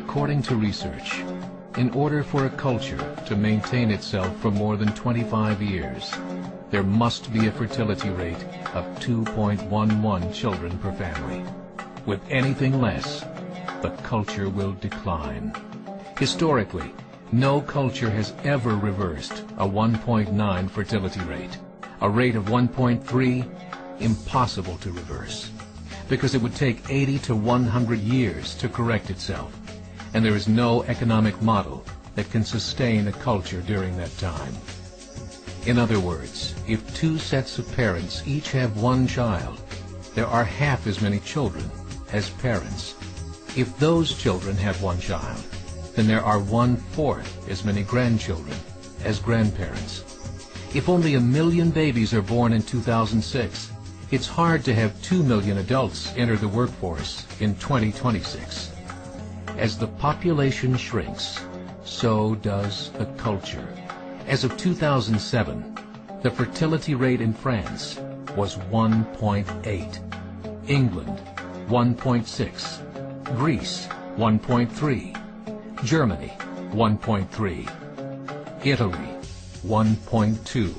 According to research, in order for a culture to maintain itself for more than 25 years, there must be a fertility rate of 2.11 children per family. With anything less, the culture will decline. Historically, no culture has ever reversed a 1.9 fertility rate. A rate of 1.3, impossible to reverse, because it would take 80 to 100 years to correct itself, and there is no economic model that can sustain a culture during that time. In other words, if two sets of parents each have one child, there are half as many children as parents. If those children have one child, then there are 1/4 as many grandchildren as grandparents. If only 1 million babies are born in 2006, it's hard to have 2 million adults enter the workforce in 2026. As the population shrinks, so does the culture. As of 2007, the fertility rate in France was 1.8, England 1.6, Greece 1.3, Germany 1.3, Italy 1.2,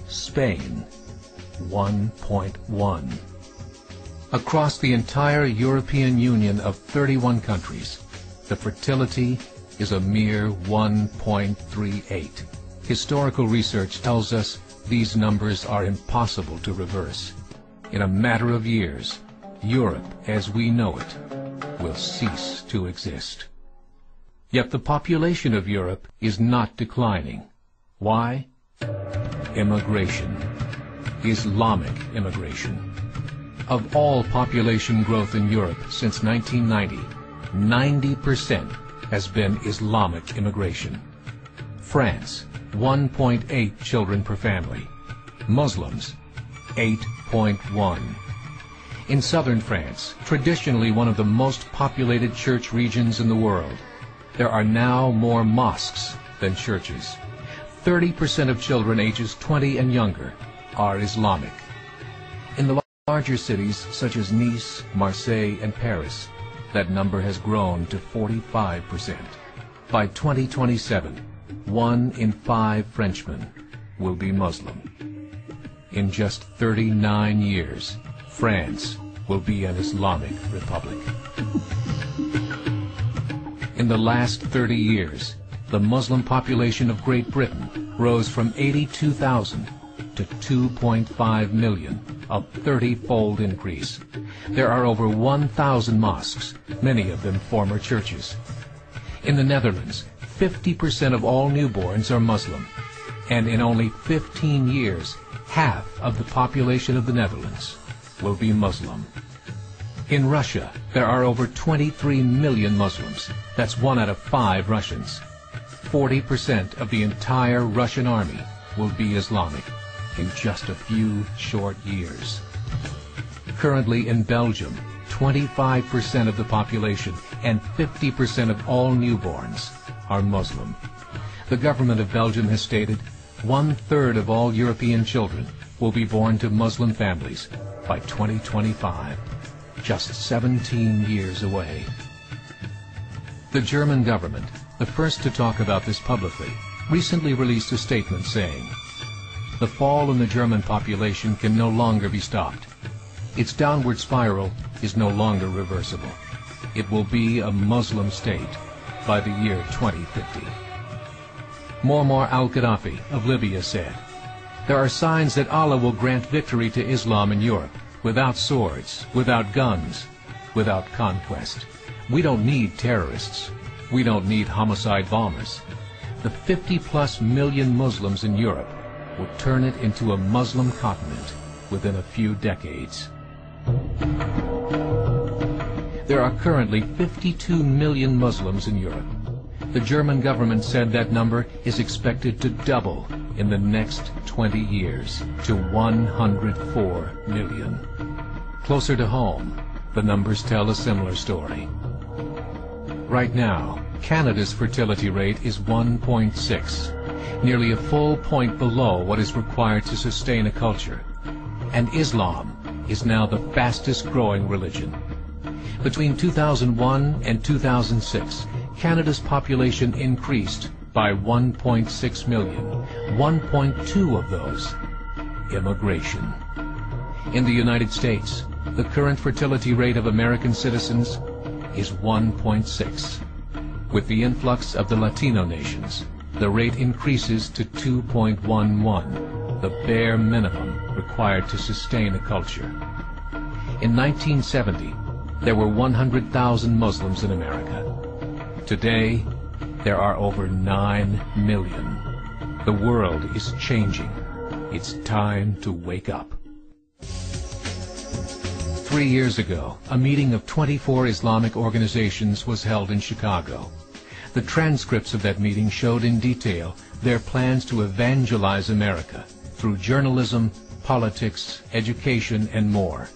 Spain 1.1. Across the entire European Union of 31 countries, the fertility is a mere 1.38. Historical research tells us these numbers are impossible to reverse. In a matter of years, Europe as we know it will cease to exist. Yet the population of Europe is not declining. Why? Immigration. Islamic immigration. Of all population growth in Europe since 1990, 90% has been Islamic immigration. France, 1.8 children per family. Muslims, 8.1. In southern France, traditionally one of the most populated church regions in the world, there are now more mosques than churches. 30% of children ages 20 and younger are Islamic. In the larger cities such as Nice, Marseille, and Paris, that number has grown to 45%. By 2027, 1 in 5 Frenchmen will be Muslim. In just 39 years, France will be an Islamic republic. In the last 30 years, the Muslim population of Great Britain rose from 82,000 to 2.5 million, a 30-fold increase. There are over 1,000 mosques, many of them former churches. In the Netherlands, 50% of all newborns are Muslim, and in only 15 years, half of the population of the Netherlands will be Muslim. In Russia, there are over 23 million Muslims. That's 1 out of 5 Russians. 40% of the entire Russian army will be Islamic in just a few short years. Currently in Belgium, 25% of the population and 50% of all newborns are Muslim. The government of Belgium has stated 1/3 of all European children will be born to Muslim families by 2025, just 17 years away. The German government, the first to talk about this publicly, recently released a statement saying, "The fall in the German population can no longer be stopped. Its downward spiral is no longer reversible. It will be a Muslim state by the year 2050. Muammar al-Gaddafi of Libya said, "There are signs that Allah will grant victory to Islam in Europe, without swords, without guns, without conquest. We don't need terrorists. We don't need homicide bombers. The 50+ million Muslims in Europe would turn it into a Muslim continent within a few decades." There are currently 52 million Muslims in Europe. The German government said that number is expected to double in the next 20 years to 104 million. Closer to home, the numbers tell a similar story. Right now, Canada's fertility rate is 1.6, nearly a full point below what is required to sustain a culture. And Islam is now the fastest growing religion. Between 2001 and 2006, Canada's population increased by 1.6 million, 1.2 of those immigration. In the United States, the current fertility rate of American citizens is 1.6. With the influx of the Latino nations, the rate increases to 2.11, the bare minimum required to sustain a culture. In 1970, there were 100,000 Muslims in America. Today, there are over 9 million. The world is changing. It's time to wake up. 3 years ago, a meeting of 24 Islamic organizations was held in Chicago. The transcripts of that meeting showed in detail their plans to evangelize America through journalism, politics, education, and more.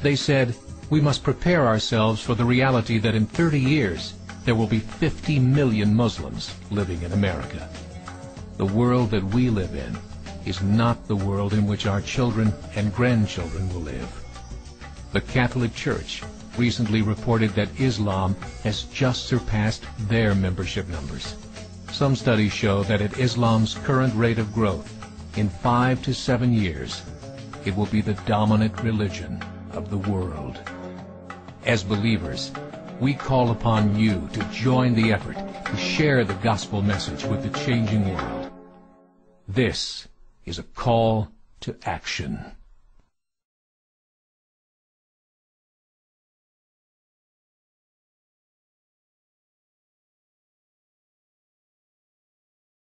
They said, we must prepare ourselves for the reality that in 30 years, there will be 50 million Muslims living in America. The world that we live in is not the world in which our children and grandchildren will live. The Catholic Church recently reported that Islam has just surpassed their membership numbers. Some studies show that at Islam's current rate of growth, in 5 to 7 years, it will be the dominant religion of the world. As believers, we call upon you to join the effort to share the gospel message with the changing world. This is a call to action.